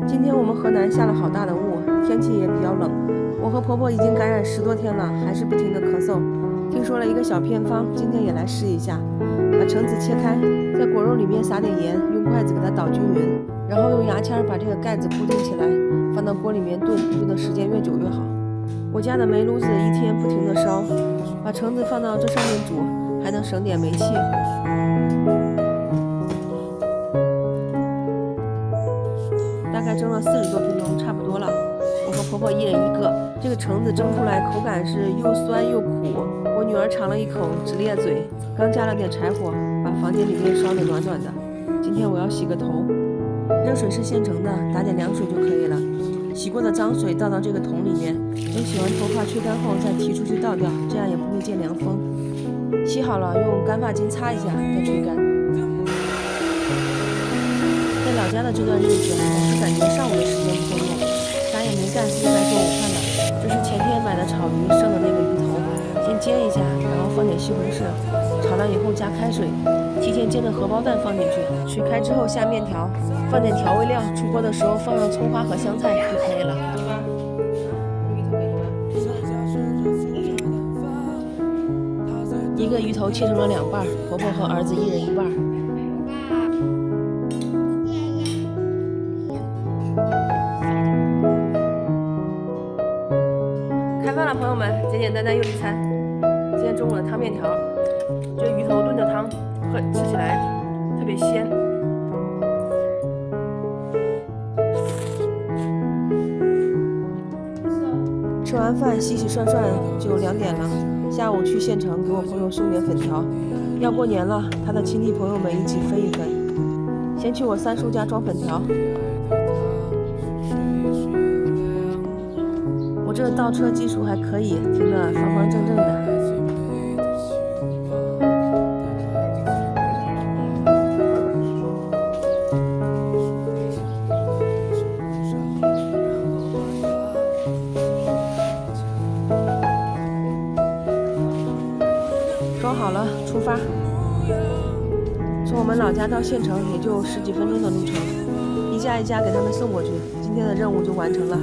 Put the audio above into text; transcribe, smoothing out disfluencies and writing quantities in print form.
今天我们河南下了好大的雾，天气也比较冷。我和婆婆已经感染10多天了，还是不停的咳嗽。听说了一个小偏方，今天也来试一下。把橙子切开，在果肉里面撒点盐，用筷子给它捣均匀，然后用牙签把这个盖子固定起来，放到锅里面炖，炖的时间越久越好。我家的煤炉子一天不停的烧，把橙子放到这上面煮，还能省点煤气。大概蒸了40多分钟，差不多了。我和婆婆一人一个。这个橙子蒸出来口感是又酸又苦，我女儿尝了一口直咧嘴。刚加了点柴火，把房间里面烧得暖暖的。今天我要洗个头，热水是现成的，打点凉水就可以了。洗过的脏水倒到这个桶里面，等洗完头发吹干后再提出去倒掉，这样也不会见凉风。洗好了用干发巾擦一下，再吹干。在老家的这段日子，总是感觉上午的时间空了，啥也没干，又在做午饭了。这是前天买的炒鱼剩的那个鱼头，先煎一下，然后放点西红柿，炒烂以后加开水，提前煎的荷包蛋放进去，水开之后下面条，放点调味料，出锅的时候放上葱花和香菜就可以了。一个鱼头切成了2半，婆婆和儿子一人1半。开饭了，朋友们，简简单单又一餐。今天中午的汤面条，这鱼头炖的汤，吃起来特别鲜。吃完饭洗洗涮涮就2点了。下午去县城给我朋友送点粉条，要过年了，他的亲戚朋友们一起分一分。先去我三叔家装粉条。我这倒车技术还可以，停得方方正正的。装好了，出发。从我们老家到县城也就10几分钟的路程，一家一家给他们送过去，今天的任务就完成了。